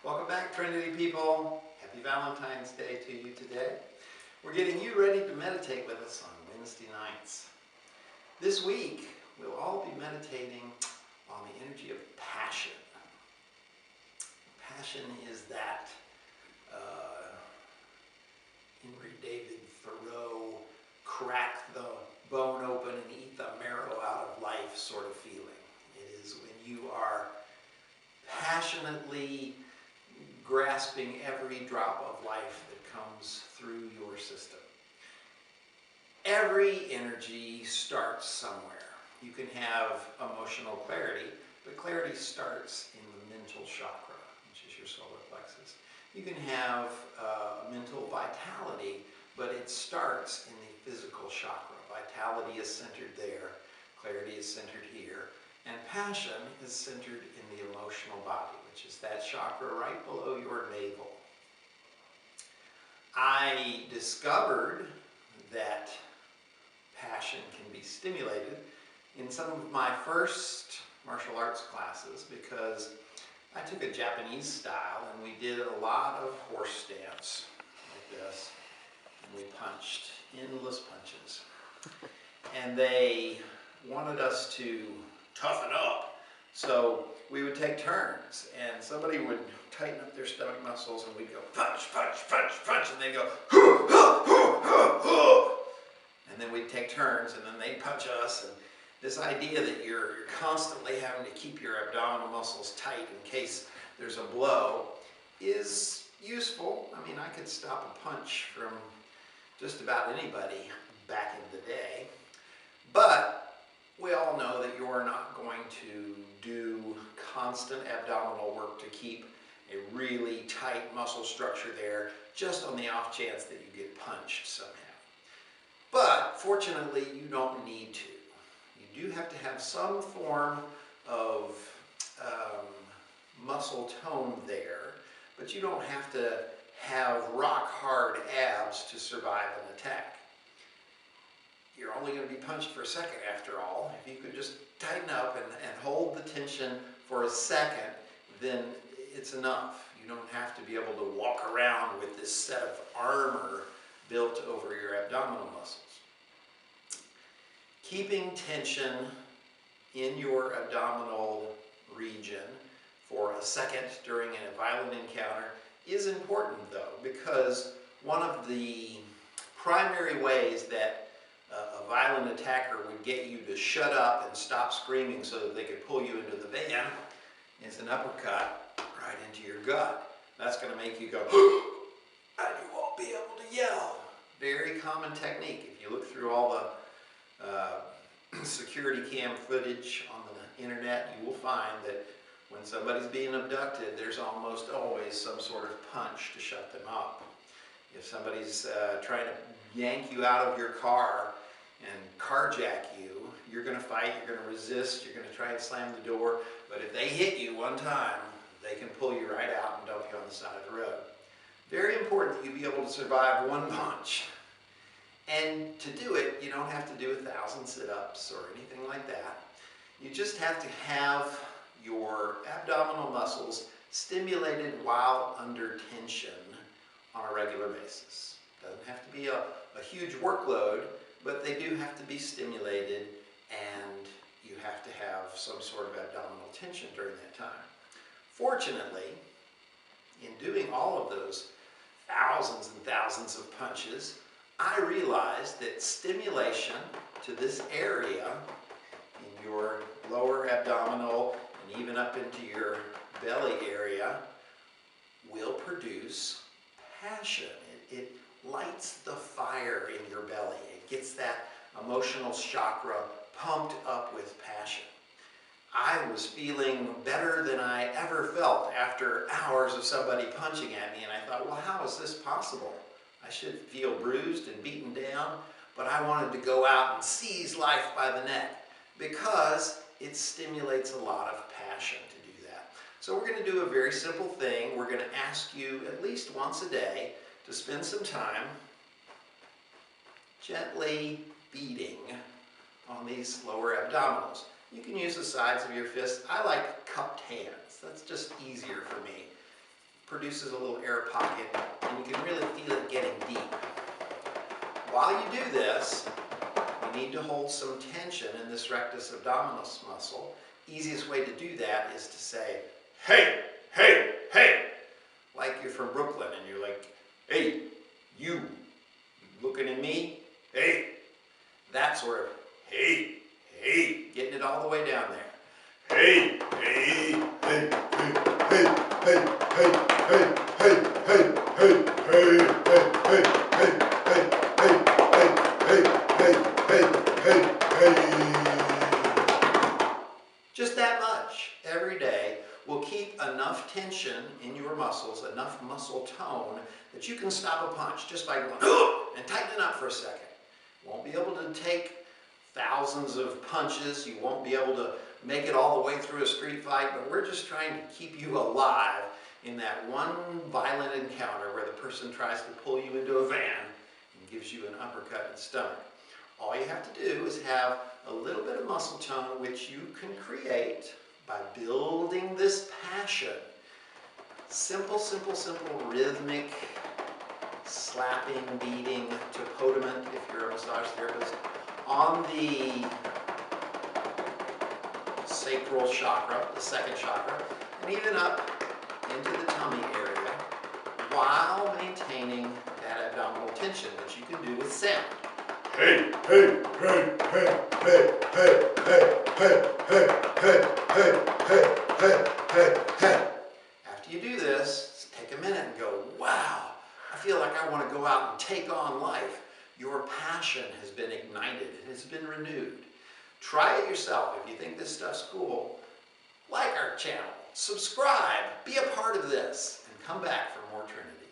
Welcome back, Trinity people. Happy Valentine's Day to you today. We're getting you ready to meditate with us on Wednesday nights. This week, we'll all be meditating on the energy of passion. Passion is that Henry David Thoreau, crack the bone open and eat the marrow out of life sort of feeling. It is when you are passionately grasping every drop of life that comes through your system. Every energy starts somewhere. You can have emotional clarity, but clarity starts in the mental chakra, which is your solar plexus. You can have mental vitality, but it starts in the physical chakra. Vitality is centered there, clarity is centered here, and passion is centered in the emotional body, which is that chakra right below your navel. I discovered that passion can be stimulated in some of my first martial arts classes because I took a Japanese style and we did a lot of horse stance like this, and we punched endless punches. And they wanted us to toughen up, so we would take turns, and somebody would tighten up their stomach muscles, and we'd go punch, punch, punch, punch, and they'd go hoo, hoo, hoo, hoo, hoo. And then we'd take turns, and then they'd punch us. And this idea that you're constantly having to keep your abdominal muscles tight in case there's a blow is useful. I mean, I could stop a punch from just about anybody back in the day, but we all know that you're not going to do constant abdominal work to keep a really tight muscle structure there just on the off chance that you get punched somehow. But fortunately, you don't need to. You do have to have some form of muscle tone there, but you don't have to have rock hard abs to survive an attack. You're only going to be punched for a second after all. If you could just tighten up and hold the tension for a second, then it's enough. You don't have to be able to walk around with this set of armor built over your abdominal muscles. Keeping tension in your abdominal region for a second during a violent encounter is important, though, because one of the primary ways that a violent attacker would get you to shut up and stop screaming so that they could pull you into the van is an uppercut right into your gut. That's going to make you go, and you won't be able to yell. Very common technique. If you look through all the security cam footage on the internet, you will find that when somebody's being abducted, there's almost always some sort of punch to shut them up. If somebody's trying to yank you out of your car and carjack you, you're going to fight, you're going to resist, you're going to try and slam the door, but if they hit you one time, they can pull you right out and dump you on the side of the road. Very important that you be able to survive one punch. And to do it, you don't have to do 1,000 sit-ups or anything like that. You just have to have your abdominal muscles stimulated while under tension on a regular basis. Doesn't have to be a huge workload, but they do have to be stimulated, and you have to have some sort of abdominal tension during that time. Fortunately, in doing all of those thousands and thousands of punches, I realized that stimulation to this area in your lower abdominal and even up into your belly area will produce passion. It lights the fire in your belly. It gets that emotional chakra pumped up with passion. I was feeling better than I ever felt after hours of somebody punching at me, and I thought, well, how is this possible? I should feel bruised and beaten down, but I wanted to go out and seize life by the neck because it stimulates a lot of passion to do that. So we're going to do a very simple thing. We're going to ask you at least once a day to spend some time gently beating on these lower abdominals. You can use the sides of your fists. I like cupped hands. That's just easier for me. produces a little air pocket, and you can really feel it getting deep. While you do this, you need to hold some tension in this rectus abdominis muscle. Easiest way to do that is to say, hey, hey, hey, like you're from Brooklyn and you're like, hey, you looking at me? Hey, that sort of, hey, hey, getting it all the way down there. Hey, hey, hey, hey, hey, hey, hey, hey, hey, hey, hey, hey, hey, hey, hey, hey. Just that much every day will keep enough tension in your muscles, enough muscle tone, that you can stop a punch just by going, and tightening up for a second. You won't be able to take thousands of punches. You won't be able to make it all the way through a street fight, but we're just trying to keep you alive in that one violent encounter where the person tries to pull you into a van and gives you an uppercut in the stomach. All you have to do is have a little bit of muscle tone, which you can create by building this passion. Simple, simple, simple, rhythmic, slapping, beating, tapotement, if you're a massage therapist, on the sacral chakra, the second chakra, and even up into the tummy area, while maintaining that abdominal tension that you can do with sound. Hey, hey, hey, hey, hey, hey, hey, hey, hey, hey, hey, hey, hey, hey, hey. After you do this, take a minute and go, wow, I feel like I want to go out and take on life. Your passion has been ignited. It has been renewed. Try it yourself. If you think this stuff's cool, like our channel, subscribe, be a part of this, and come back for more Trinity.